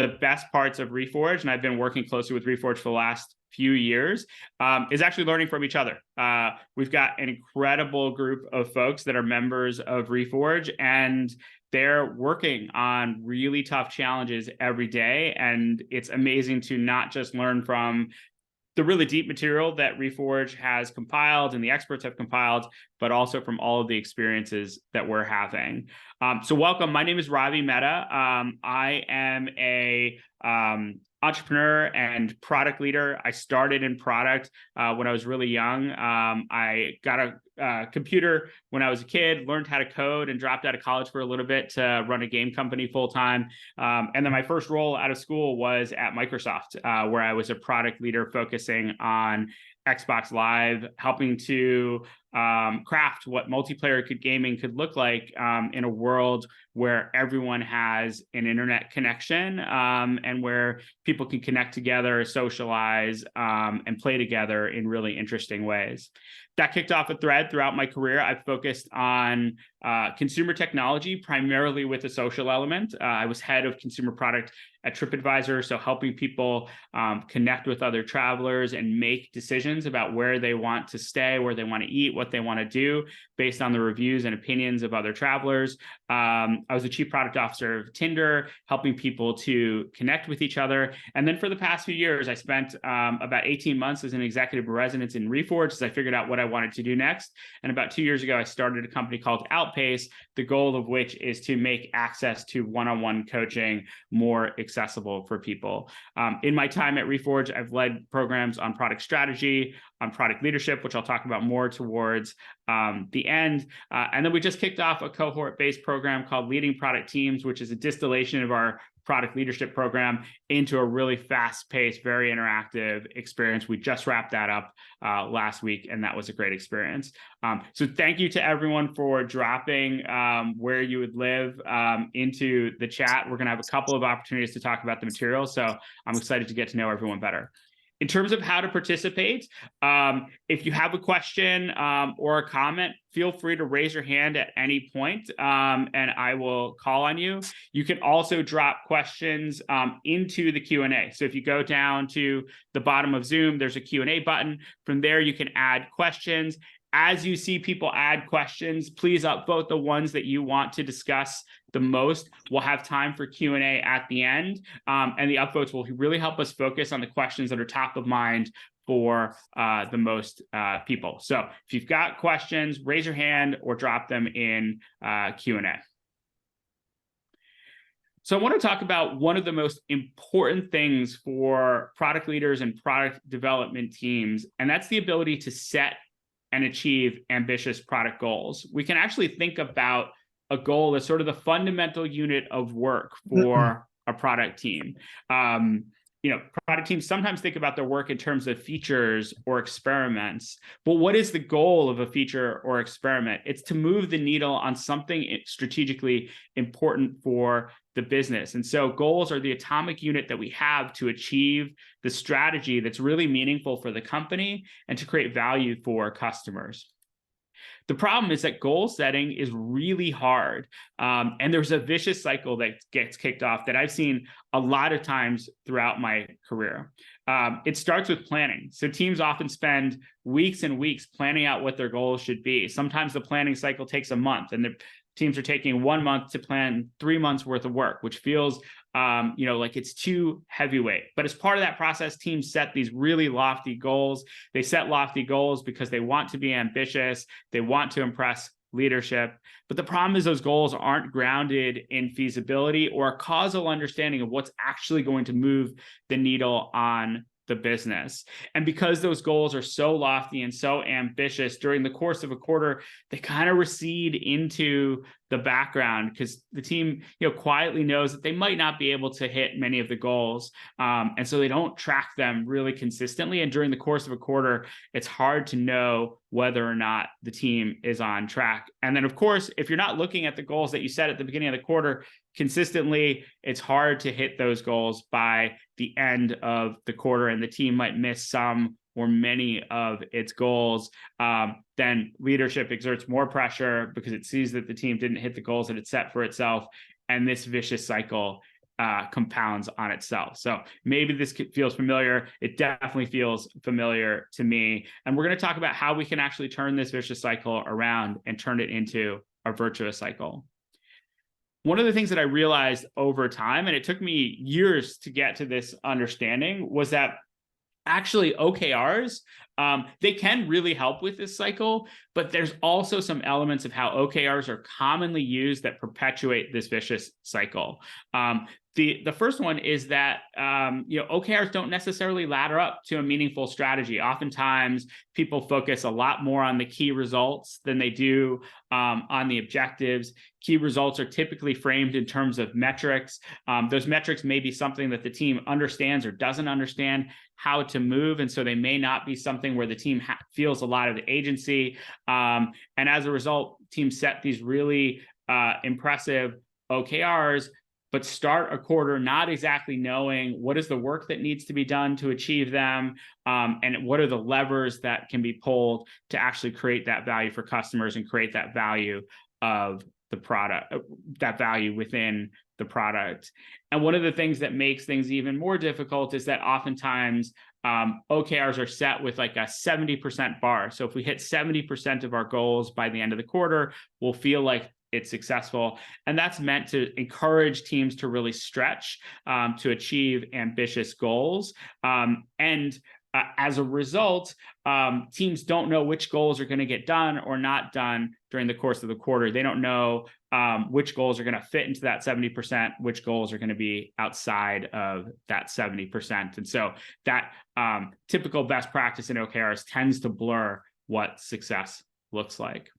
the best parts of Reforge, and I've been working closely with Reforge for the last few years, is actually learning from each other. We've got an incredible group of folks that are members of Reforge, and they're working on really tough challenges every day. And it's amazing to not just learn from the really deep material that Reforge has compiled and the experts have compiled, but also from all of the experiences that we're having. So welcome. My name is Ravi Mehta. I am a entrepreneur and product leader. I started in product when I was really young. I got a computer when I was a kid, learned how to code, and dropped out of college for a little bit to run a game company full time. And then my first role out of school was at Microsoft, where I was a product leader focusing on Xbox Live, helping to craft what multiplayer gaming could look like in a world where everyone has an internet connection and where people can connect together, socialize, and play together in really interesting ways. That kicked off a thread throughout my career. I've focused on consumer technology, primarily with a social element. I was head of consumer product at TripAdvisor, so helping people connect with other travelers and make decisions about where they want to stay, where they want to eat, what they want to do based on the reviews and opinions of other travelers. I was the chief product officer of Tinder, helping people to connect with each other. And then for the past few years, I spent about 18 months as an executive residence in Reforge as I figured out what I wanted to do next. And about 2 years ago, I started a company called Outpace, the goal of which is to make access to one-on-one coaching more accessible for people. In my time at Reforge, I've led programs on product strategy, on product leadership, which I'll talk about more towards the end. And then we just kicked off a cohort-based program called Leading Product Teams, which is a distillation of our product leadership program into a really fast-paced, very interactive experience. We just wrapped that up last week, and that was a great experience. So thank you to everyone for dropping where you would live into the chat. We're going to have a couple of opportunities to talk about the material, so I'm excited to get to know everyone better. In terms of how to participate, if you have a question or a comment, feel free to raise your hand at any point, and I will call on you. You can also drop questions into the Q&A. So if you go down to the bottom of Zoom, there's a Q&A button. From there, you can add questions. As you see people add questions, please upvote the ones that you want to discuss the most. We'll have time for Q&A at the end, and the upvotes will really help us focus on the questions that are top of mind for the most people. So if you've got questions, raise your hand or drop them in Q&A. So I want to talk about one of the most important things for product leaders and product development teams, and that's the ability to set and achieve ambitious product goals. We can actually think about a goal as sort of the fundamental unit of work for a product team. Product teams sometimes think about their work in terms of features or experiments. But what is the goal of a feature or experiment? It's to move the needle on something strategically important for the business. And so goals are the atomic unit that we have to achieve the strategy that's really meaningful for the company and to create value for customers. The problem is that goal setting is really hard. And there's a vicious cycle that gets kicked off that I've seen a lot of times throughout my career. It starts with planning. So teams often spend weeks and weeks planning out what their goals should be. Sometimes the planning cycle takes a month, and the teams are taking 1 month to plan 3 months worth of work, which feels like it's too heavyweight. But as part of that process, teams set these really lofty goals. They set lofty goals because they want to be ambitious. They want to impress leadership. But the problem is those goals aren't grounded in feasibility or a causal understanding of what's actually going to move the needle on the business. And because those goals are so lofty and so ambitious, during the course of a quarter, they kind of recede into the background because the team, quietly knows that they might not be able to hit many of the goals. And so they don't track them really consistently. And during the course of a quarter, it's hard to know whether or not the team is on track. And then, of course, if you're not looking at the goals that you set at the beginning of the quarter consistently, it's hard to hit those goals by the end of the quarter, and the team might miss some or many of its goals. Then leadership exerts more pressure because it sees that the team didn't hit the goals that it set for itself. And this vicious cycle compounds on itself. So maybe this feels familiar. It definitely feels familiar to me. And we're going to talk about how we can actually turn this vicious cycle around and turn it into a virtuous cycle. One of the things that I realized over time, and it took me years to get to this understanding, was that actually OKRs, they can really help with this cycle, but there's also some elements of how OKRs are commonly used that perpetuate this vicious cycle. The first one is that OKRs don't necessarily ladder up to a meaningful strategy. Oftentimes, people focus a lot more on the key results than they do on the objectives. Key results are typically framed in terms of metrics. Those metrics may be something that the team understands or doesn't understand how to move, and so they may not be something where the team feels a lot of agency. And as a result, teams set these really impressive OKRs, but start a quarter not exactly knowing what is the work that needs to be done to achieve them, and what are the levers that can be pulled to actually create that value for customers and create that value of the product, that value within the product. And one of the things that makes things even more difficult is that oftentimes OKRs are set with like a 70% bar. So if we hit 70% of our goals by the end of the quarter, we'll feel like it's successful. And that's meant to encourage teams to really stretch to achieve ambitious goals. As a result, teams don't know which goals are going to get done or not done during the course of the quarter. They don't know which goals are going to fit into that 70%, which goals are going to be outside of that 70%. And so that typical best practice in OKRs tends to blur what success looks like.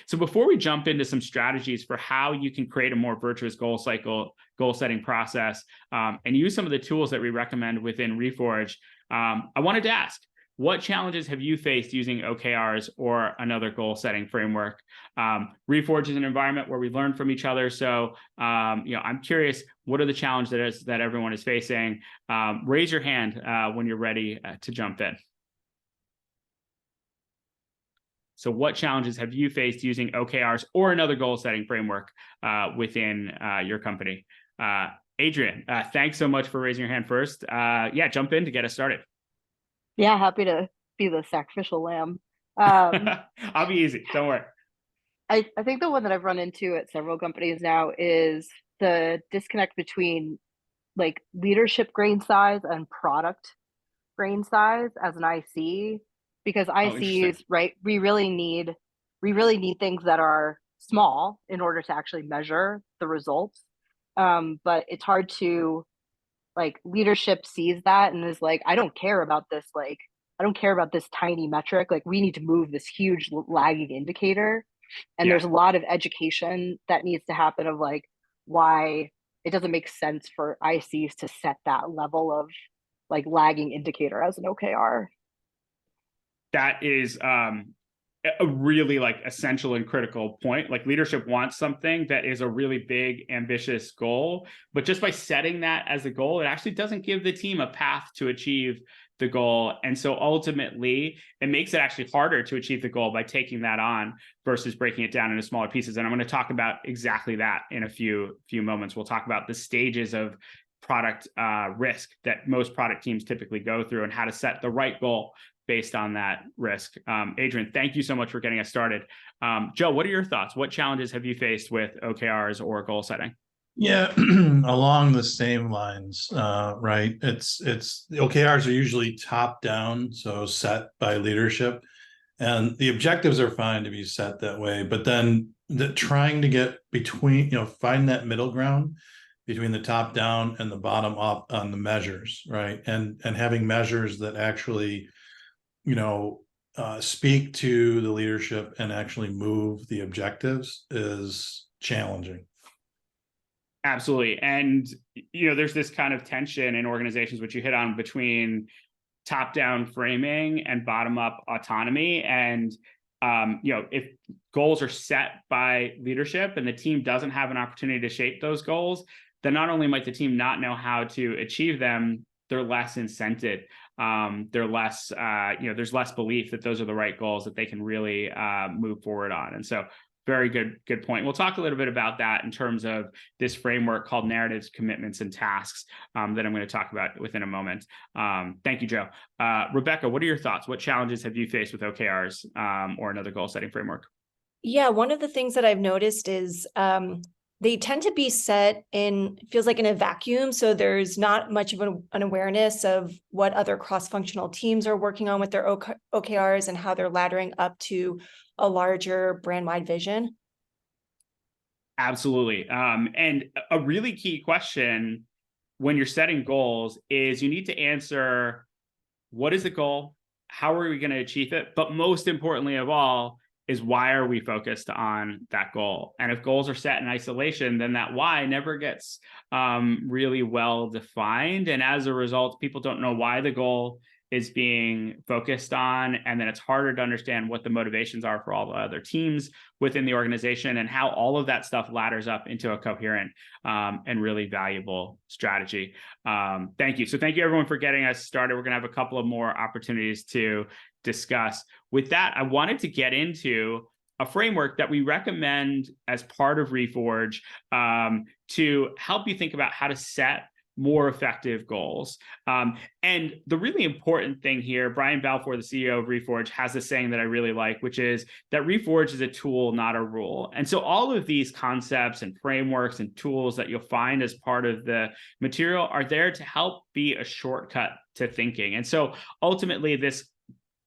So before we jump into some strategies for how you can create a more virtuous goal setting process, and use some of the tools that we recommend within Reforge, I wanted to ask, what challenges have you faced using OKRs or another goal setting framework? Reforge is an environment where we learn from each other. So, I'm curious, what are the challenges that everyone is facing? Raise your hand when you're ready to jump in. So what challenges have you faced using OKRs or another goal setting framework within your company? Adrian, thanks so much for raising your hand first. Jump in to get us started. Yeah, happy to be the sacrificial lamb. I'll be easy. Don't worry. I think the one that I've run into at several companies now is the disconnect between like leadership grain size and product grain size as an IC, because ICs, right, we really need things that are small in order to actually measure the results. But it's hard to, like, leadership sees that and is like, I don't care about this tiny metric. Like, we need to move this huge lagging indicator. And there's a lot of education that needs to happen of like why it doesn't make sense for ICs to set that level of like lagging indicator as an OKR. That is a really like essential and critical point. Like, leadership wants something that is a really big, ambitious goal, but just by setting that as a goal, it actually doesn't give the team a path to achieve the goal. And so ultimately, it makes it actually harder to achieve the goal by taking that on versus breaking it down into smaller pieces. And I'm going to talk about exactly that in a few moments. We'll talk about the stages of product risk that most product teams typically go through and how to set the right goal based on that risk. Adrian, thank you so much for getting us started. Joe, what are your thoughts? What challenges have you faced with OKRs or goal setting? Yeah, along the same lines, right? It's the OKRs are usually top down, so set by leadership, and the objectives are fine to be set that way. But then trying to get between, find that middle ground between the top down and the bottom up on the measures, right? And having measures that actually, speak to the leadership and actually move the objectives is challenging. Absolutely. And, there's this kind of tension in organizations, which you hit on, between top-down framing and bottom-up autonomy. And, if goals are set by leadership and the team doesn't have an opportunity to shape those goals, then not only might the team not know how to achieve them, they're less incented. They're less, there's less belief that those are the right goals that they can really move forward on. And so Very good point. We'll talk a little bit about that in terms of this framework called narratives, commitments, and tasks that I'm going to talk about within a moment. Thank you, Joe. Rebecca, what are your thoughts? What challenges have you faced with OKRs or another goal setting framework? Yeah, one of the things that I've noticed is they tend to be set in, feels like in a vacuum. So there's not much of an awareness of what other cross-functional teams are working on with their OKRs and how they're laddering up to a larger brand-wide vision. Absolutely. And a really key question when you're setting goals is you need to answer, what is the goal? How are we going to achieve it? But most importantly of all, is why are we focused on that goal? And if goals are set in isolation, then that why never gets really well defined. And as a result, people don't know why the goal is being focused on. And then it's harder to understand what the motivations are for all the other teams within the organization and how all of that stuff ladders up into a coherent and really valuable strategy. Thank you. So thank you everyone for getting us started. We're going to have a couple of more opportunities to discuss. With that, I wanted to get into a framework that we recommend as part of Reforge to help you think about how to set more effective goals. And the really important thing here, Brian Balfour, the CEO of Reforge, has this saying that I really like, which is that Reforge is a tool, not a rule. And so all of these concepts and frameworks and tools that you'll find as part of the material are there to help be a shortcut to thinking. And so ultimately, this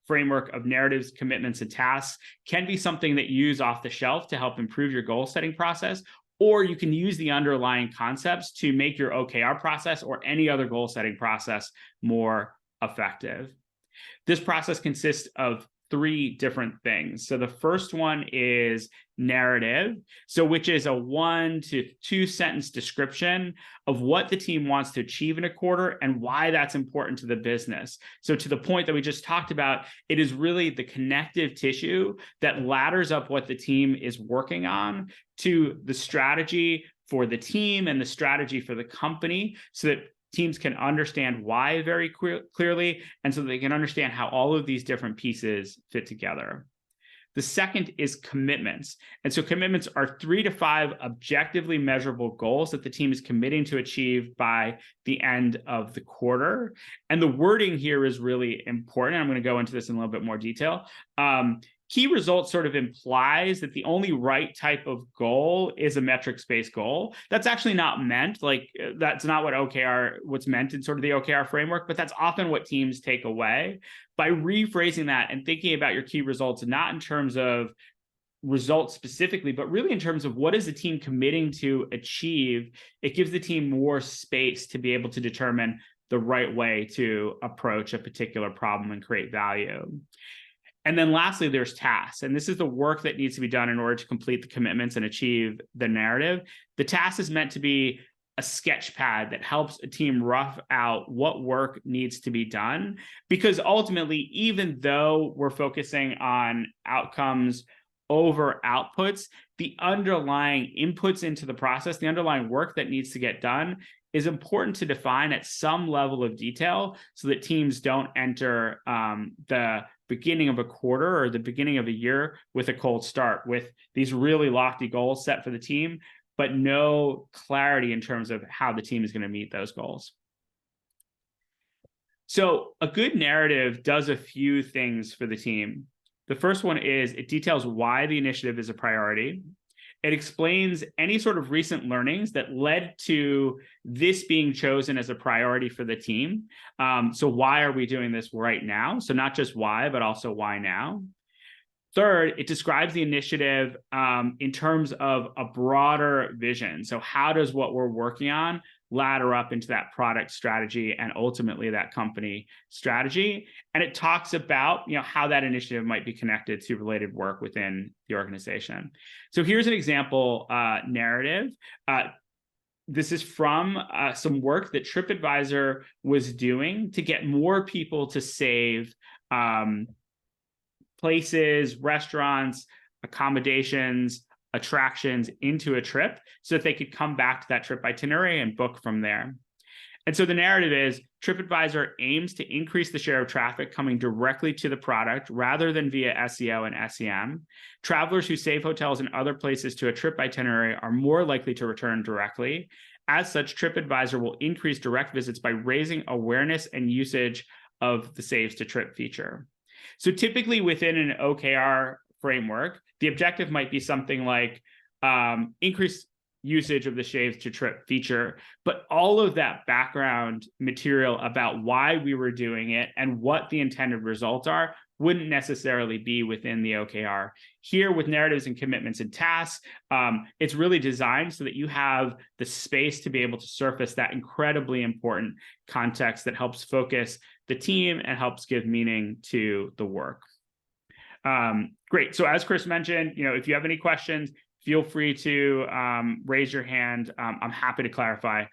framework of narratives, commitments, and tasks can be something that you use off the shelf to help improve your goal setting process, or you can use the underlying concepts to make your OKR process or any other goal setting process more effective. This process consists of 3 different things. So the first one is narrative, so which is a 1 to 2 sentence description of what the team wants to achieve in a quarter and why that's important to the business. So to the point that we just talked about, it is really the connective tissue that ladders up what the team is working on to the strategy for the team and the strategy for the company, so that teams can understand why very clearly, and so they can understand how all of these different pieces fit together. The second is commitments. And so commitments are 3 to 5 objectively measurable goals that the team is committing to achieve by the end of the quarter. And the wording here is really important. I'm going to go into this in a little bit more detail. Key results sort of implies that the only right type of goal is a metrics-based goal. That's actually not meant, like that's not what what's meant in sort of the OKR framework, but that's often what teams take away. By rephrasing that and thinking about your key results, not in terms of results specifically, but really in terms of what is the team committing to achieve, it gives the team more space to be able to determine the right way to approach a particular problem and create value. And then lastly, there's tasks. And this is the work that needs to be done in order to complete the commitments and achieve the narrative. The task is meant to be a sketch pad that helps a team rough out what work needs to be done. Because ultimately, even though we're focusing on outcomes over outputs, the underlying inputs into the process, the underlying work that needs to get done is important to define at some level of detail so that teams don't enter the beginning of a quarter or the beginning of a year with a cold start, with these really lofty goals set for the team, but no clarity in terms of how the team is going to meet those goals. So a good narrative does a few things for the team. The first one is it details why the initiative is a priority. It explains any sort of recent learnings that led to this being chosen as a priority for the team. So why are we doing this right now? So not just why, but also why now. Third, it describes the initiative in terms of a broader vision. So how does what we're working on ladder up into that product strategy and ultimately that company strategy? And it talks about how that initiative might be connected to related work within the organization. So here's an example narrative. This is from some work that TripAdvisor was doing to get more people to save places, restaurants, accommodations, attractions into a trip so that they could come back to that trip itinerary and book from there. And so the narrative is TripAdvisor aims to increase the share of traffic coming directly to the product rather than via SEO and SEM. Travelers who save hotels and other places to a trip itinerary are more likely to return directly. As such, TripAdvisor will increase direct visits by raising awareness and usage of the Saves to Trip feature. So typically within an OKR framework, the objective might be something like increase usage of the Saves to Trip feature, but all of that background material about why we were doing it and what the intended results are wouldn't necessarily be within the OKR. Here with narratives and commitments and tasks, it's really designed so that you have the space to be able to surface that incredibly important context that helps focus the team and helps give meaning to the work. Great. So as Chris mentioned, if you have any questions, feel free to raise your hand. I'm happy to clarify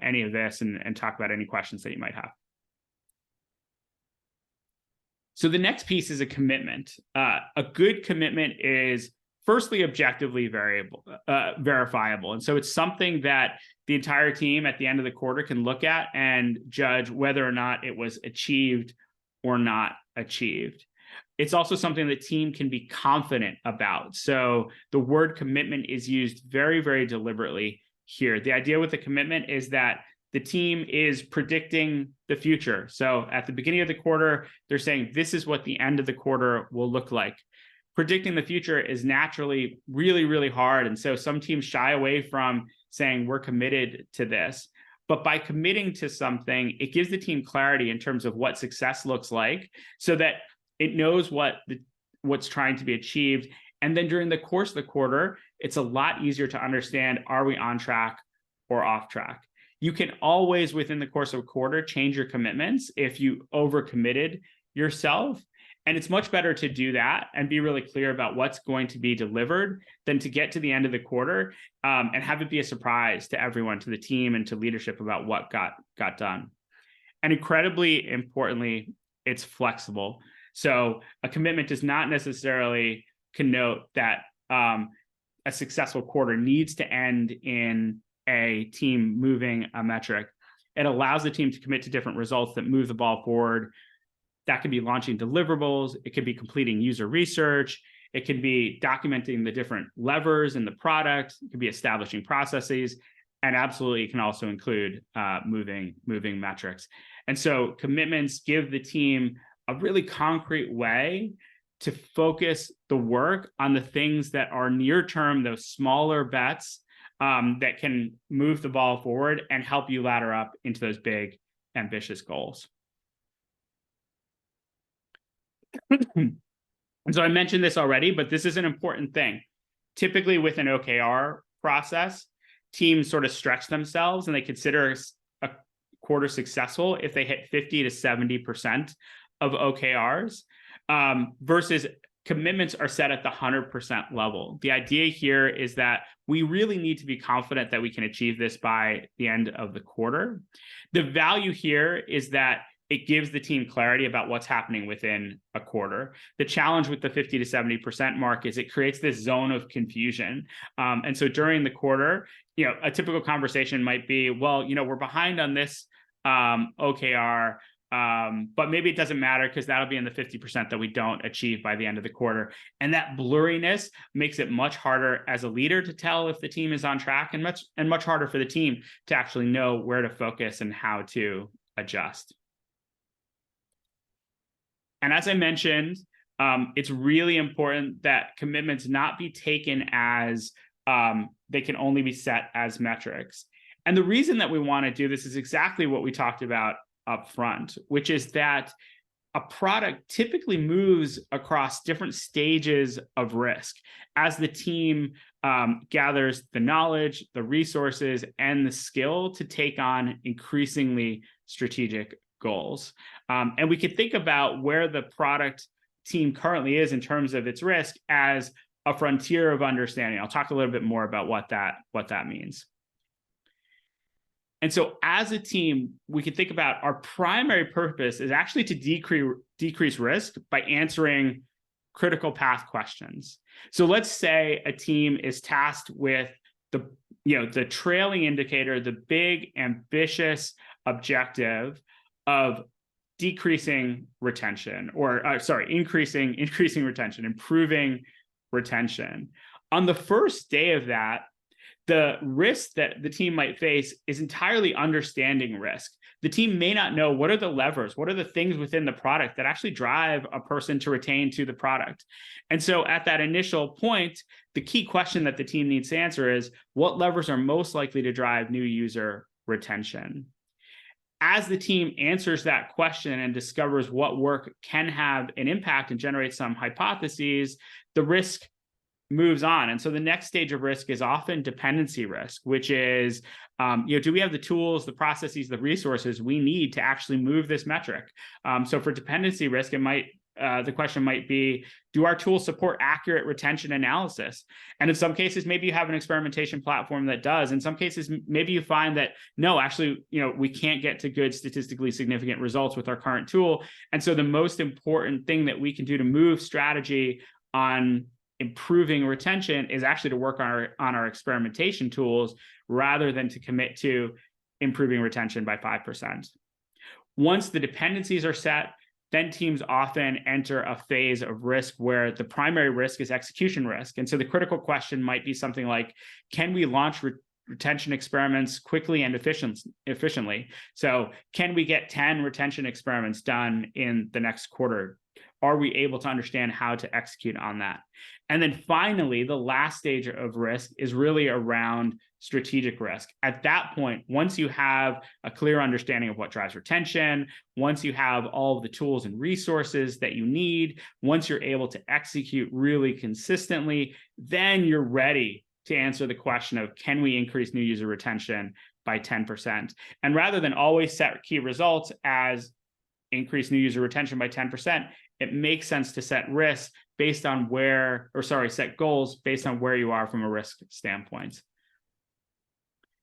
any of this and talk about any questions that you might have. So the next piece is a commitment. A good commitment is firstly objectively verifiable. And so it's something that the entire team at the end of the quarter can look at and judge whether or not it was achieved or not achieved. It's also something the team can be confident about. So the word commitment is used very, very deliberately here. The idea with the commitment is that the team is predicting the future. So at the beginning of the quarter, they're saying, this is what the end of the quarter will look like. Predicting the future is naturally really, really hard. And so some teams shy away from saying, we're committed to this. But by committing to something, it gives the team clarity in terms of what success looks like so that it knows what's trying to be achieved. And then during the course of the quarter, it's a lot easier to understand, are we on track or off track? You can always, within the course of a quarter, change your commitments if you overcommitted yourself. And it's much better to do that and be really clear about what's going to be delivered than to get to the end of the quarter and have it be a surprise to everyone, to the team and to leadership about what got done. And incredibly importantly, it's flexible. So a commitment does not necessarily connote that a successful quarter needs to end in a team moving a metric. It allows the team to commit to different results that move the ball forward. That could be launching deliverables. It could be completing user research. It could be documenting the different levers in the product. It could be establishing processes. And absolutely, it can also include moving metrics. And so commitments give the team a really concrete way to focus the work on the things that are near term, those smaller bets that can move the ball forward and help you ladder up into those big, ambitious goals. And so I mentioned this already, but this is an important thing. Typically with an OKR process, teams sort of stretch themselves and they consider a quarter successful if they hit 50 to 70% of OKRs versus commitments are set at the 100% level. The idea here is that we really need to be confident that we can achieve this by the end of the quarter. The value here is that it gives the team clarity about what's happening within a quarter. The challenge with the 50 to 70% mark is it creates this zone of confusion. And so during the quarter, a typical conversation might be, well, we're behind on this OKR, but maybe it doesn't matter because that'll be in the 50% that we don't achieve by the end of the quarter. And that blurriness makes it much harder as a leader to tell if the team is on track and much harder for the team to actually know where to focus and how to adjust. And as I mentioned, it's really important that commitments not be taken as they can only be set as metrics. And the reason that we want to do this is exactly what we talked about up front, which is that a product typically moves across different stages of risk as the team gathers the knowledge, the resources, and the skill to take on increasingly strategic goals. And we could think about where the product team currently is in terms of its risk as a frontier of understanding. I'll talk a little bit more about what that means. And so as a team, we can think about our primary purpose is actually to decrease risk by answering critical path questions. So let's say a team is tasked with the trailing indicator, the big, ambitious objective of decreasing retention, or increasing retention, improving retention. On the first day of that, the risk that the team might face is entirely understanding risk. The team may not know what are the levers, what are the things within the product that actually drive a person to retain to the product. And so at that initial point, the key question that the team needs to answer is, what levers are most likely to drive new user retention? As the team answers that question and discovers what work can have an impact and generate some hypotheses, the risk moves on. And so the next stage of risk is often dependency risk, which is, do we have the tools, the processes, the resources we need to actually move this metric? So for dependency risk, the question might be, do our tools support accurate retention analysis? And in some cases, maybe you have an experimentation platform that does. In some cases, maybe you find that, no, actually, we can't get to good statistically significant results with our current tool. And so the most important thing that we can do to move strategy on improving retention is actually to work on our experimentation tools rather than to commit to improving retention by 5%. Once the dependencies are set, then teams often enter a phase of risk where the primary risk is execution risk. And so the critical question might be something like, can we launch retention experiments quickly and efficiently? So can we get 10 retention experiments done in the next quarter? Are we able to understand how to execute on that? And then finally, the last stage of risk is really around strategic risk. At that point, once you have a clear understanding of what drives retention, once you have all of the tools and resources that you need, once you're able to execute really consistently, then you're ready to answer the question of, can we increase new user retention by 10%? And rather than always set key results as increase new user retention by 10%, it makes sense to set risks based on set goals based on where you are from a risk standpoint.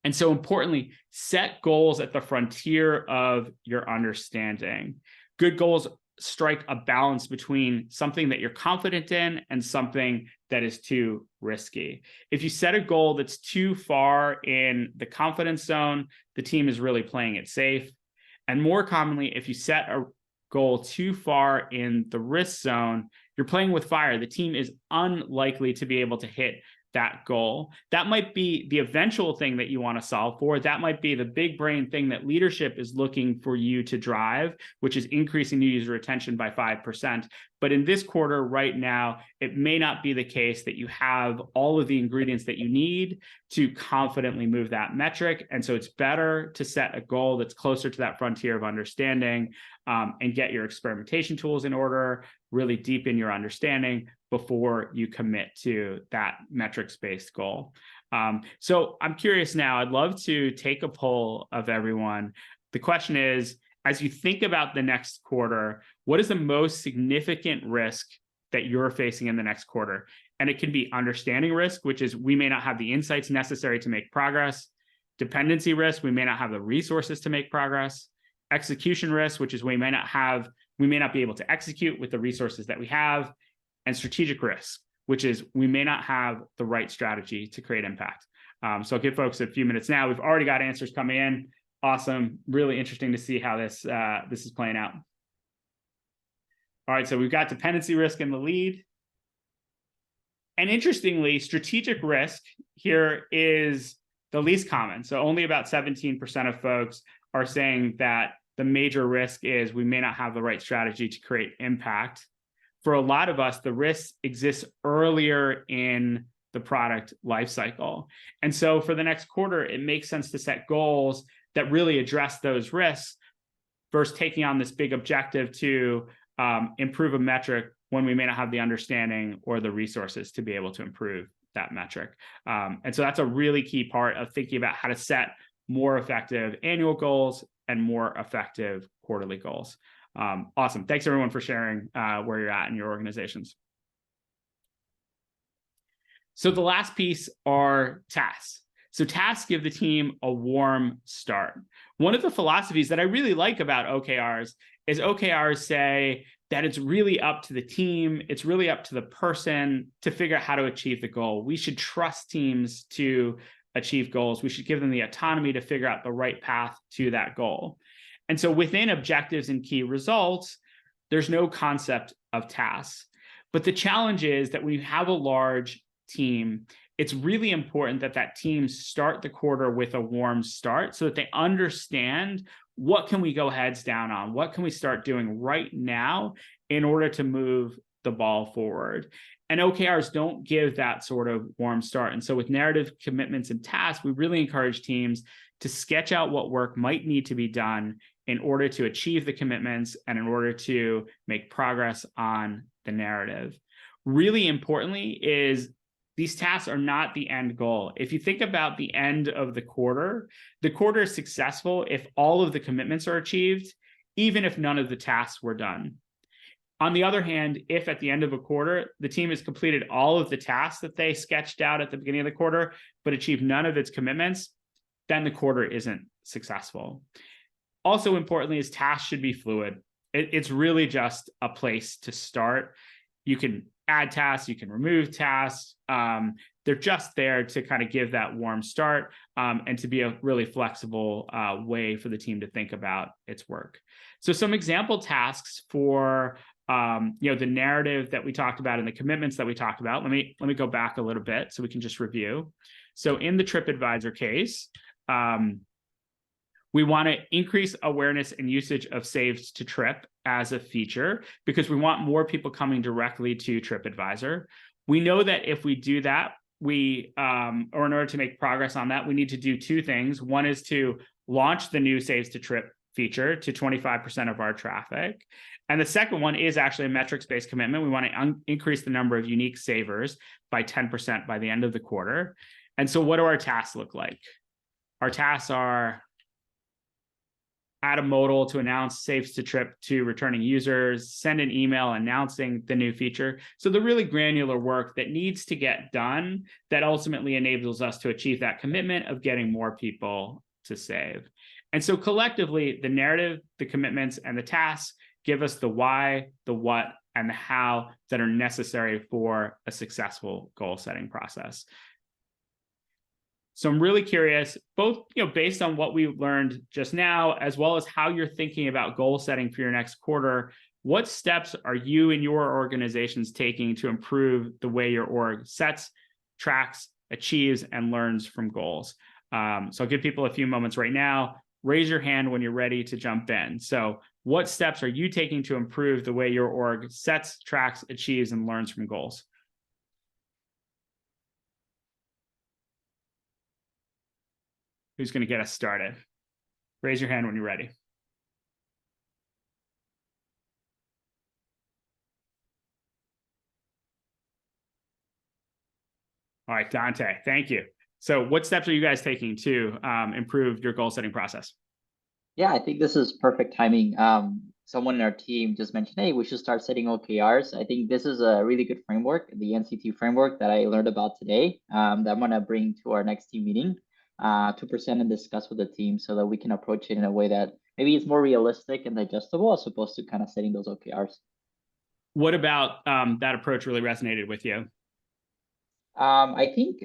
And so importantly, set goals at the frontier of your understanding. Good goals strike a balance between something that you're confident in and something that is too risky. If you set a goal that's too far in the confidence zone, the team is really playing it safe. And more commonly, if you set a goal too far in the risk zone, you're playing with fire. The team is unlikely to be able to hit that goal. That might be the eventual thing that you want to solve for. That might be the big brain thing that leadership is looking for you to drive, which is increasing new user retention by 5%. But in this quarter right now, it may not be the case that you have all of the ingredients that you need to confidently move that metric. And so it's better to set a goal that's closer to that frontier of understanding, and get your experimentation tools in order, really deepen your understanding before you commit to that metrics-based goal. So I'm curious now, I'd love to take a poll of everyone. The question is, as you think about the next quarter, what is the most significant risk that you're facing in the next quarter? And it can be understanding risk, which is we may not have the insights necessary to make progress. Dependency risk, we may not have the resources to make progress. Execution risk, which is we may not be able to execute with the resources that we have. And strategic risk, which is we may not have the right strategy to create impact. So I'll give folks a few minutes now. We've already got answers coming in. Awesome. Really interesting to see how this is playing out. All right, so we've got dependency risk in the lead. And interestingly, strategic risk here is the least common. So only about 17% of folks are saying that the major risk is we may not have the right strategy to create impact. For a lot of us, the risk exists earlier in the product lifecycle. And so for the next quarter, it makes sense to set goals that really address those risks versus taking on this big objective to improve a metric when we may not have the understanding or the resources to be able to improve that metric. And so that's a really key part of thinking about how to set more effective annual goals and more effective quarterly goals. Awesome. Thanks everyone for sharing where you're at in your organizations. So the last piece are tasks. So tasks give the team a warm start. One of the philosophies that I really like about OKRs is OKRs say that it's really up to the team, it's really up to the person to figure out how to achieve the goal. We should trust teams to achieve goals. We should give them the autonomy to figure out the right path to that goal. And so within objectives and key results, there's no concept of tasks. But the challenge is that when you have a large team, it's really important that that team start the quarter with a warm start so that they understand what can we go heads down on, what can we start doing right now in order to move the ball forward. And OKRs don't give that sort of warm start. And so with narrative, commitments, and tasks, we really encourage teams to sketch out what work might need to be done in order to achieve the commitments and in order to make progress on the narrative. Really importantly is these tasks are not the end goal. If you think about the end of the quarter is successful if all of the commitments are achieved, even if none of the tasks were done. On the other hand, if at the end of a quarter, the team has completed all of the tasks that they sketched out at the beginning of the quarter, but achieved none of its commitments, then the quarter isn't successful. Also importantly is tasks should be fluid. It's really just a place to start. You can add tasks, you can remove tasks. They're just there to kind of give that warm start and to be a really flexible way for the team to think about its work. So some example tasks for the narrative that we talked about and the commitments that we talked about. Let me go back a little bit so we can just review. So in the TripAdvisor case, we want to increase awareness and usage of Saved to Trip as a feature because we want more people coming directly to TripAdvisor. We know that if we do that, or in order to make progress on that, we need to do two things. One is to launch the new Saves to Trip feature to 25% of our traffic. And the second one is actually a metrics-based commitment. We want to increase the number of unique savers by 10% by the end of the quarter. And so what do our tasks look like? Our tasks are add a modal to announce Saves to Trip to returning users, send an email announcing the new feature. So the really granular work that needs to get done that ultimately enables us to achieve that commitment of getting more people to save. And so collectively, the narrative, the commitments, and the tasks give us the why, the what, and the how that are necessary for a successful goal-setting process. So I'm really curious, both based on what we learned just now, as well as how you're thinking about goal setting for your next quarter, what steps are you and your organizations taking to improve the way your org sets, tracks, achieves, and learns from goals? So I'll give people a few moments right now. Raise your hand when you're ready to jump in. So what steps are you taking to improve the way your org sets, tracks, achieves, and learns from goals? Who's going to get us started? Raise your hand when you're ready. All right, Dante, thank you. So what steps are you guys taking to improve your goal setting process? Yeah, I think this is perfect timing. Someone in our team just mentioned, hey, we should start setting OKRs. I think this is a really good framework, the NCT framework that I learned about today, that I'm going to bring to our next team meeting to present and discuss with the team so that we can approach it in a way that maybe it's more realistic and digestible as opposed to kind of setting those OKRs. What about that approach really resonated with you? I think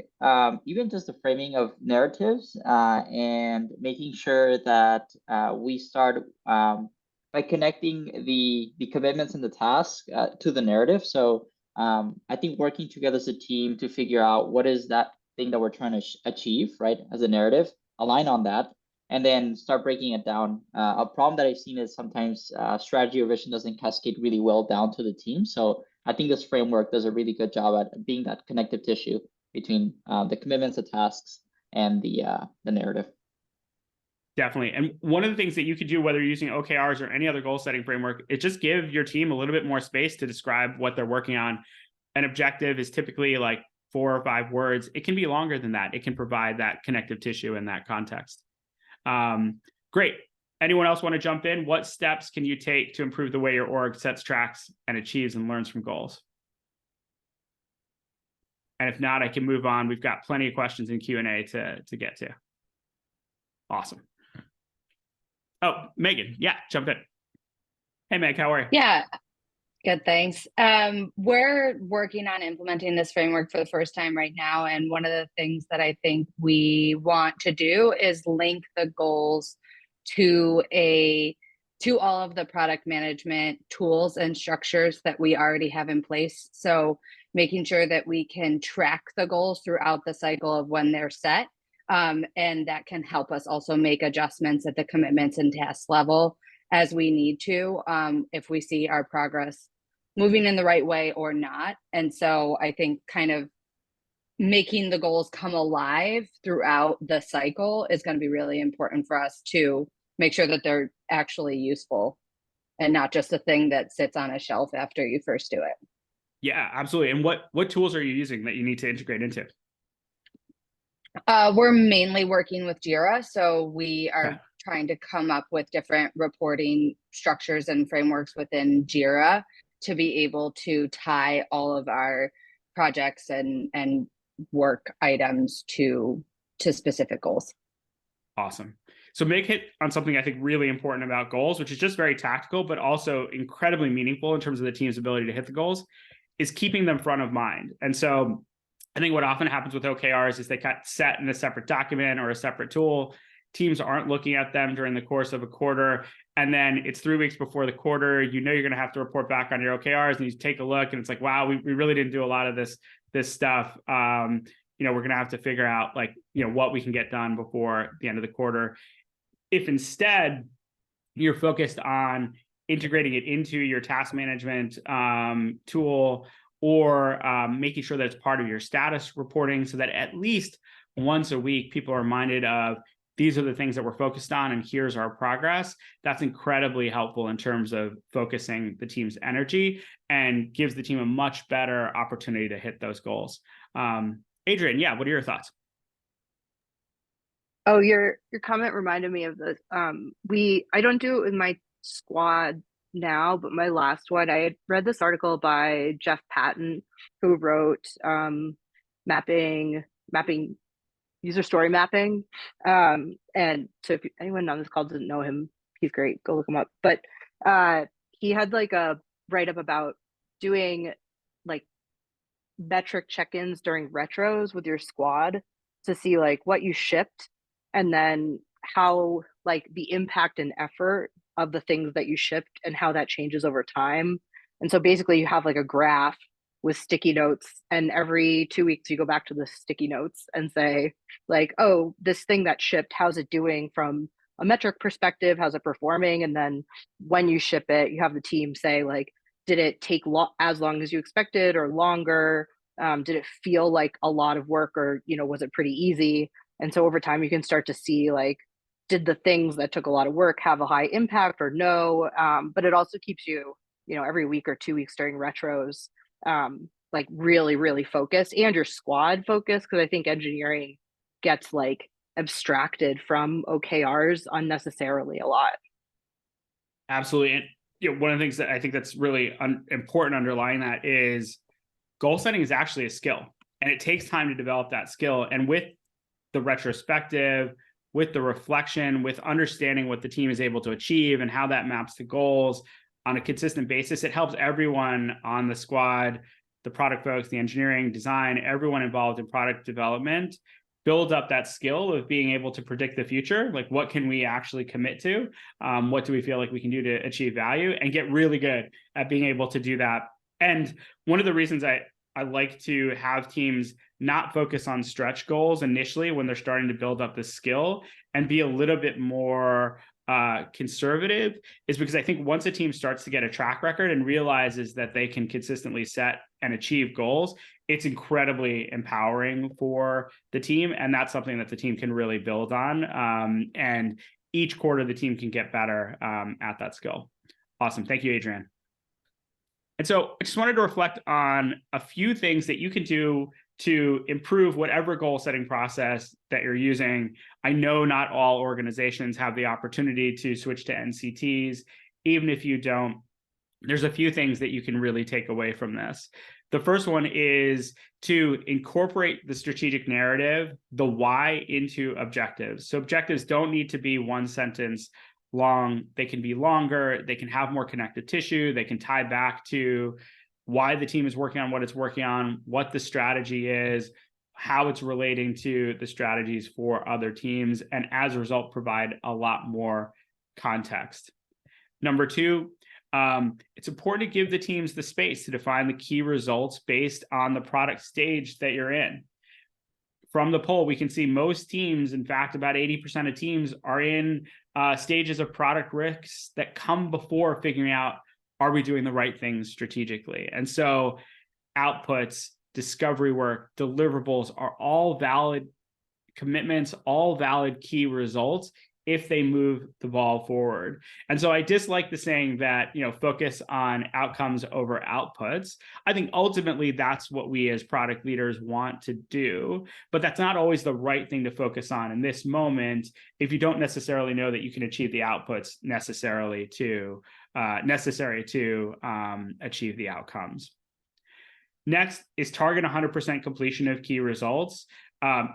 even just the framing of narratives and making sure that we start by connecting the commitments and the task to the narrative. So I think working together as a team to figure out what is that thing that we're trying to achieve, right, as a narrative, align on that, and then start breaking it down. A problem that I've seen is sometimes strategy or vision doesn't cascade really well down to the team. So I think this framework does a really good job at being that connective tissue between the commitments, the tasks, and the narrative. Definitely. And one of the things that you could do, whether you're using OKRs or any other goal setting framework, is just give your team a little bit more space to describe what they're working on. An objective is typically like 4 or 5 words. It can be longer than that. It can provide that connective tissue in that context. Great. Anyone else want to jump in? What steps can you take to improve the way your org sets, tracks, and achieves and learns from goals? And if not, I can move on. We've got plenty of questions in Q&A to get to. Awesome. Oh, Megan. Yeah, jump in. Hey, Meg, how are you? Yeah. Good, thanks. We're working on implementing this framework for the first time right now. And one of the things that I think we want to do is link the goals to all of the product management tools and structures that we already have in place. So making sure that we can track the goals throughout the cycle of when they're set. And that can help us also make adjustments at the commitments and task level as we need to, if we see our progress moving in the right way or not. And so I think kind of making the goals come alive throughout the cycle is going to be really important for us to make sure that they're actually useful and not just a thing that sits on a shelf after you first do it. Yeah, absolutely. And what tools are you using that you need to integrate into? We're mainly working with Jira. So we are trying to come up with different reporting structures and frameworks within Jira to be able to tie all of our projects and work items to specific goals. Awesome. So make hit on something I think really important about goals, which is just very tactical, but also incredibly meaningful in terms of the team's ability to hit the goals, is keeping them front of mind. And so I think what often happens with OKRs is they got set in a separate document or a separate tool. Teams aren't looking at them during the course of a quarter. And then it's 3 weeks before the quarter, you know, you're going to have to report back on your OKRs, and you take a look and it's like, wow, we really didn't do a lot of this stuff. You know, we're going to have to figure out, like, you know, what we can get done before the end of the quarter. If instead you're focused on integrating it into your task management tool, or making sure that it's part of your status reporting, so that at least once a week people are reminded of, these are the things that we're focused on and here's our progress. That's incredibly helpful in terms of focusing the team's energy and gives the team a much better opportunity to hit those goals. Adrian, yeah, what are your thoughts? Oh, your comment reminded me of this. I don't do it with my squad now, but my last one, I had read this article by Jeff Patton, who wrote mapping user story mapping. And so if anyone on this call doesn't know him, he's great. Go look him up. But he had like a write-up about doing like metric check-ins during retros with your squad to see like what you shipped, and then how like the impact and effort of the things that you shipped and how that changes over time. And so basically you have like a graph with sticky notes, and every 2 weeks you go back to the sticky notes and say like, oh, this thing that shipped, how's it doing from a metric perspective? How's it performing? And then when you ship it, you have the team say like, did it take as long as you expected or longer? Did it feel like a lot of work, or, you know, was it pretty easy? And so over time you can start to see like, did the things that took a lot of work have a high impact or no? But it also keeps you, you know, every week or 2 weeks during retros, like really, really focused, and your squad focused, because I think engineering gets like abstracted from OKRs unnecessarily a lot. Absolutely. And you know, one of the things that I think that's really important underlying that is goal setting is actually a skill, and it takes time to develop that skill. And with the retrospective, with the reflection, with understanding what the team is able to achieve and how that maps to goals on a consistent basis, it helps everyone on the squad, the product folks, the engineering, design, everyone involved in product development, build up that skill of being able to predict the future. Like, what can we actually commit to? What do we feel like we can do to achieve value, and get really good at being able to do that. And one of the reasons I like to have teams not focus on stretch goals initially when they're starting to build up the skill, and be a little bit more conservative, is because I think once a team starts to get a track record and realizes that they can consistently set and achieve goals, it's incredibly empowering for the team. And that's something that the team can really build on. And each quarter the team can get better at that skill. Awesome. Thank you, Adrian. And so I just wanted to reflect on a few things that you can do to improve whatever goal setting process that you're using. I know not all organizations have the opportunity to switch to NCTs. Even if you don't, there's a few things that you can really take away from this. The first one is to incorporate the strategic narrative, the why, into objectives. So objectives don't need to be one sentence long, they can be longer, they can have more connective tissue, they can tie back to why the team is working on what it's working on, what the strategy is, how it's relating to the strategies for other teams, and as a result, provide a lot more context. Number two, it's important to give the teams the space to define the key results based on the product stage that you're in. From the poll, we can see most teams, in fact, about 80% of teams are in stages of product risks that come before figuring out, are we doing the right things strategically? And so outputs, discovery work, deliverables are all valid commitments, all valid key results if they move the ball forward. And so I dislike the saying that, focus on outcomes over outputs. I think ultimately that's what we as product leaders want to do, but that's not always the right thing to focus on in this moment if you don't necessarily know that you can achieve the outputs necessary to achieve the outcomes. Next is target 100% completion of key results.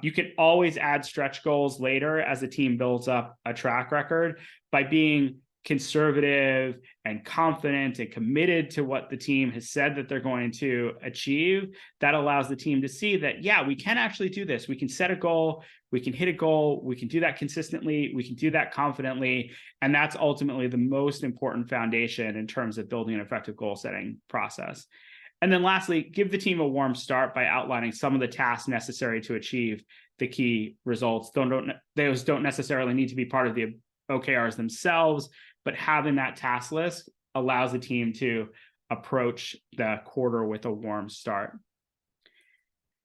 You can always add stretch goals later as the team builds up a track record. By being conservative and confident and committed to what the team has said that they're going to achieve, that allows the team to see that, yeah, we can actually do this. We can set a goal, we can hit a goal, we can do that consistently, we can do that confidently. And that's ultimately the most important foundation in terms of building an effective goal setting process. And then lastly, give the team a warm start by outlining some of the tasks necessary to achieve the key results. Those don't necessarily need to be part of the OKRs themselves, but having that task list allows the team to approach the quarter with a warm start.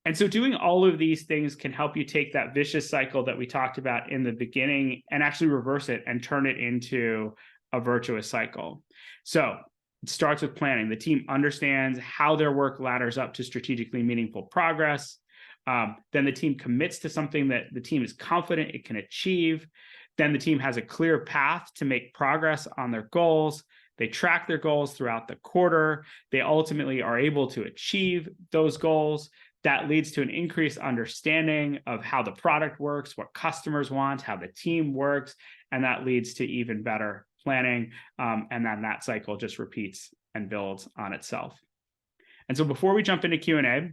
And so doing all of these things can help you take that vicious cycle that we talked about in the beginning and actually reverse it and turn it into a virtuous cycle. So it starts with planning. The team understands how their work ladders up to strategically meaningful progress. Then the team commits to something that the team is confident it can achieve. Then the team has a clear path to make progress on their goals. They track their goals throughout the quarter. They ultimately are able to achieve those goals. That leads to an increased understanding of how the product works, what customers want, how the team works, and that leads to even better planning, and then that cycle just repeats and builds on itself. And so before we jump into Q&A,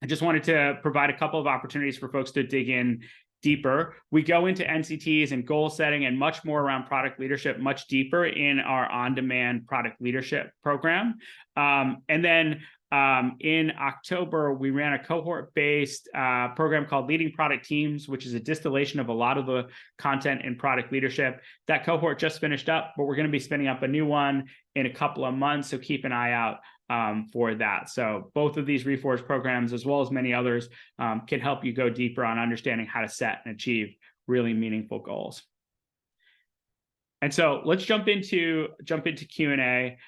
I just wanted to provide a couple of opportunities for folks to dig in deeper. We go into NCTs and goal setting and much more around product leadership much deeper in our on-demand product leadership program. And then in October, we ran a cohort-based program called Leading Product Teams, which is a distillation of a lot of the content in product leadership. That cohort just finished up, but we're going to be spinning up a new one in a couple of months, so keep an eye out for that. So both of these Reforge programs, as well as many others, can help you go deeper on understanding how to set and achieve really meaningful goals. And so let's jump into Q&A.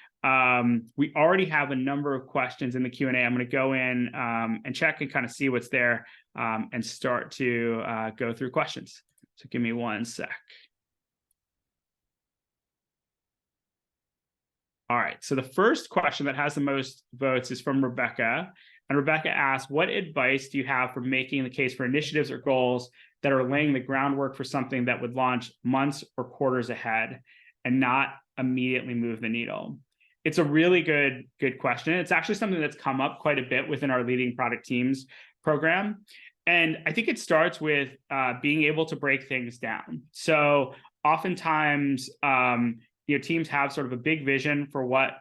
We already have a number of questions in the Q&A. I'm going to go in and check and kind of see what's there and start to go through questions. So give me one sec. All right, so the first question that has the most votes is from Rebecca. And Rebecca asks, what advice do you have for making the case for initiatives or goals that are laying the groundwork for something that would launch months or quarters ahead and not immediately move the needle? It's a really good question. It's actually something that's come up quite a bit within our Leading Product Teams program. And I think it starts with being able to break things down. So oftentimes, teams have sort of a big vision for what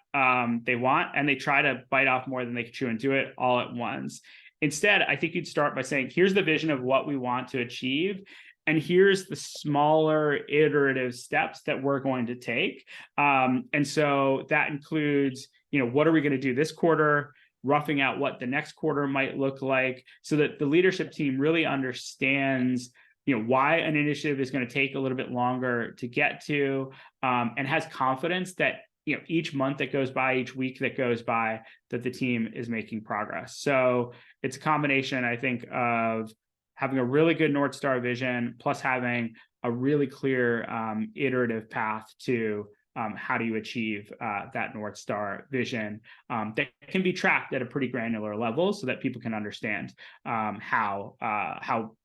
they want, and they try to bite off more than they can chew and do it all at once. Instead, I think you'd start by saying, here's the vision of what we want to achieve, and here's the smaller iterative steps that we're going to take. And so that includes, what are we going to do this quarter, roughing out what the next quarter might look like, so that the leadership team really understands why an initiative is going to take a little bit longer to get to, and has confidence that each month that goes by, each week that goes by, that the team is making progress. So it's a combination, I think, of having a really good North Star vision, plus having a really clear iterative path to how do you achieve that North Star vision that can be tracked at a pretty granular level so that people can understand how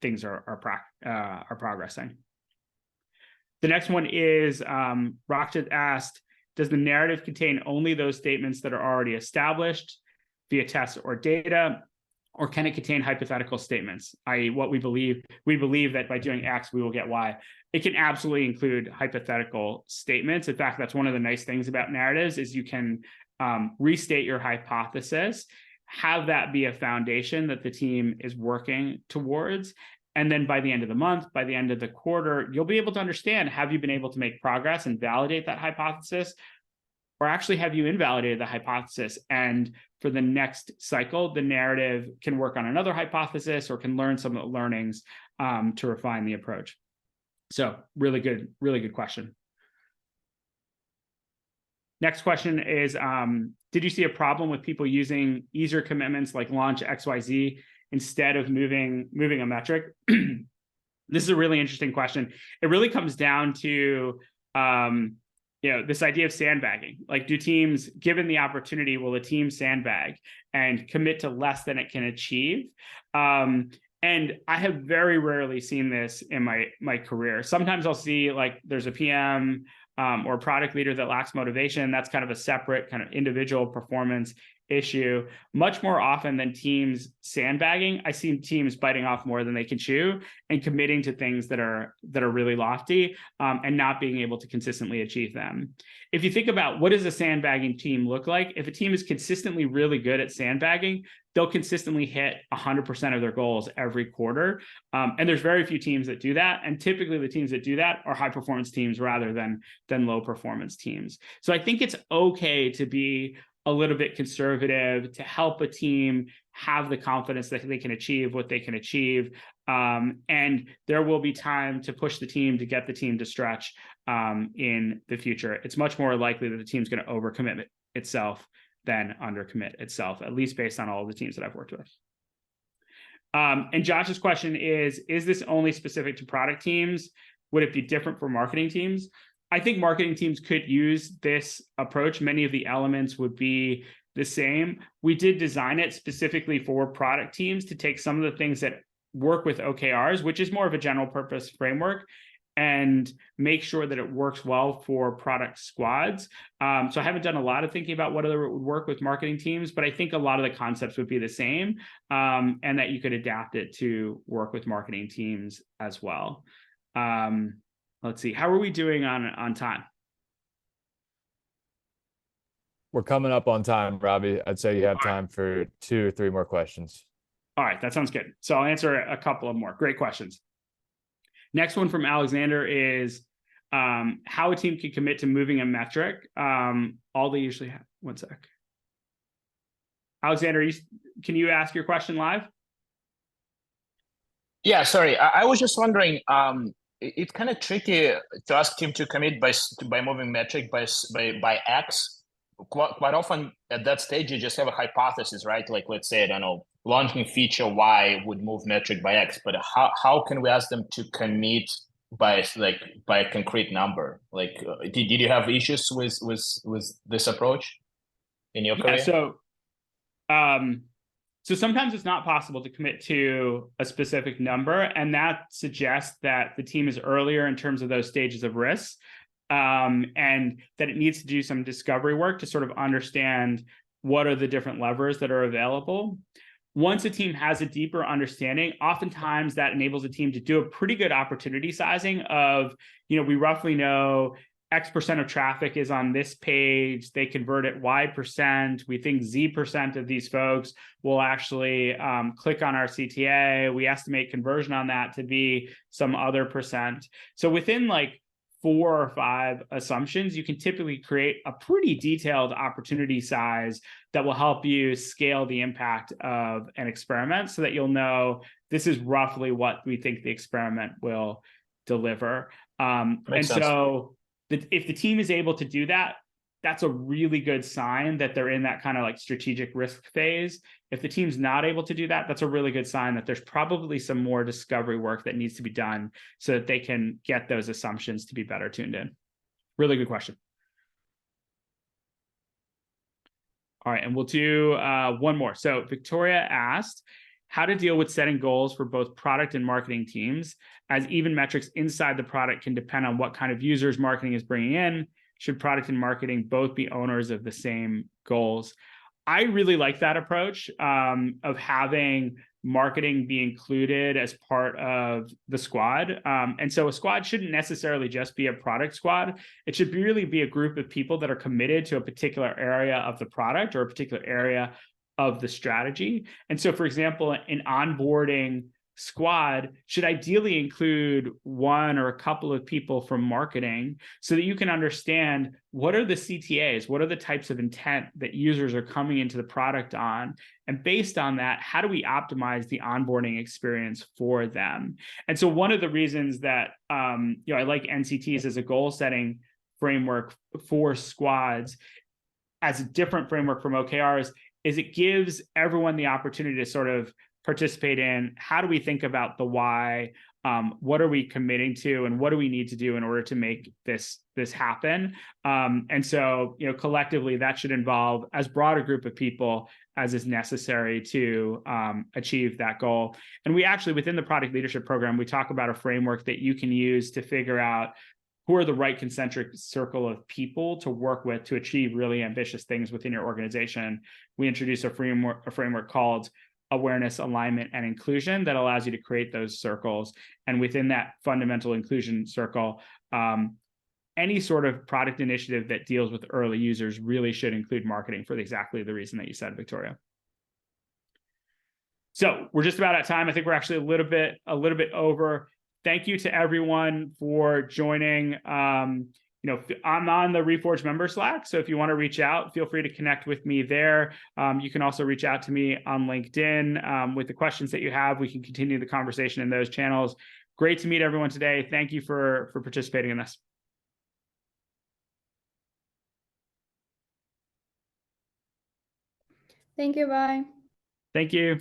things are progressing. The next one is Rakshit asked, does the narrative contain only those statements that are already established via tests or data, or can it contain hypothetical statements, i.e. what we believe that by doing X, we will get Y? It can absolutely include hypothetical statements. In fact, that's one of the nice things about narratives is you can restate your hypothesis, have that be a foundation that the team is working towards. And then by the end of the month, by the end of the quarter, you'll be able to understand, have you been able to make progress and validate that hypothesis? Or actually, have you invalidated the hypothesis? And for the next cycle, the narrative can work on another hypothesis or can learn some of the learnings to refine the approach. So really good question. Next question is, did you see a problem with people using easier commitments like launch XYZ instead of moving a metric? This is a really interesting question. It really comes down to this idea of sandbagging. Like, do teams, given the opportunity, will a team sandbag and commit to less than it can achieve? And I have very rarely seen this in my career. Sometimes I'll see like there's a PM or a product leader that lacks motivation. That's kind of a separate kind of individual performance issue. Much more often than teams sandbagging, I see teams biting off more than they can chew and committing to things that are really lofty and not being able to consistently achieve them. If you think about what does a sandbagging team look like, if a team is consistently really good at sandbagging, they'll consistently hit 100% of their goals every quarter. And there's very few teams that do that. And typically the teams that do that are high performance teams rather than low performance teams. So I think it's okay to be a little bit conservative to help a team have the confidence that they can achieve what they can achieve. And there will be time to push the team to get the team to stretch in the future. It's much more likely that the team's going to overcommit itself than undercommit itself, at least based on all of the teams that I've worked with. And Josh's question is this only specific to product teams? Would it be different for marketing teams? I think marketing teams could use this approach. Many of the elements would be the same. We did design it specifically for product teams to take some of the things that work with OKRs, which is more of a general purpose framework, and make sure that it works well for product squads. So I haven't done a lot of thinking about whether it would work with marketing teams, but I think a lot of the concepts would be the same, and that you could adapt it to work with marketing teams as well. Let's see, how are we doing on time? We're coming up on time, Ravi. I'd say you have time for 2 or 3 more questions. All right, that sounds good. So I'll answer a couple of more. Great questions. Next one from Alexander is how a team can commit to moving a metric. All they usually have. One sec. Alexander, can you ask your question live? Yeah, sorry. I was just wondering, it's kind of tricky to ask team to commit by moving metric by X. Quite often at that stage, you just have a hypothesis, right? Like, let's say, I don't know, launching feature Y would move metric by X, but how can we ask them to commit by a concrete number? Like, did you have issues with this approach in your career? So sometimes it's not possible to commit to a specific number, and that suggests that the team is earlier in terms of those stages of risk, and that it needs to do some discovery work to sort of understand what are the different levers that are available. Once a team has a deeper understanding, oftentimes that enables a team to do a pretty good opportunity sizing of, we roughly know X% of traffic is on this page, they convert at Y%, we think Z% of these folks will actually click on our CTA, we estimate conversion on that to be some other percent. So within like 4 or 5 assumptions, you can typically create a pretty detailed opportunity size that will help you scale the impact of an experiment so that you'll know this is roughly what we think the experiment will deliver. And so if the team is able to do that, that's a really good sign that they're in that kind of like strategic risk phase. If the team's not able to do that, that's a really good sign that there's probably some more discovery work that needs to be done so that they can get those assumptions to be better tuned in. Really good question. All right, and we'll do one more. So Victoria asked, how to deal with setting goals for both product and marketing teams, as even metrics inside the product can depend on what kind of users marketing is bringing in. Should product and marketing both be owners of the same goals? I really like that approach of having marketing be included as part of the squad. And so a squad shouldn't necessarily just be a product squad. It should really be a group of people that are committed to a particular area of the product or a particular area of the strategy. And so, for example, an onboarding squad should ideally include one or a couple of people from marketing so that you can understand what are the CTAs, what are the types of intent that users are coming into the product on, and based on that, how do we optimize the onboarding experience for them? And so one of the reasons that I like NCTs as a goal setting framework for squads as a different framework from OKRs is it gives everyone the opportunity to sort of participate in how do we think about the why, what are we committing to, and what do we need to do in order to make this happen. And so, collectively, that should involve as broad a group of people as is necessary to achieve that goal. And we actually, within the product leadership program, we talk about a framework that you can use to figure out who are the right concentric circle of people to work with to achieve really ambitious things within your organization. We introduce a framework called awareness, alignment, and inclusion that allows you to create those circles. And within that fundamental inclusion circle, any sort of product initiative that deals with early users really should include marketing for exactly the reason that you said, Victoria. So we're just about at time. I think we're actually a little bit over. Thank you to everyone for joining. I'm on the Reforge member Slack, so if you want to reach out, feel free to connect with me there. You can also reach out to me on LinkedIn with the questions that you have. We can continue the conversation in those channels. Great to meet everyone today. Thank you for participating in this. Thank you. Bye. Thank you.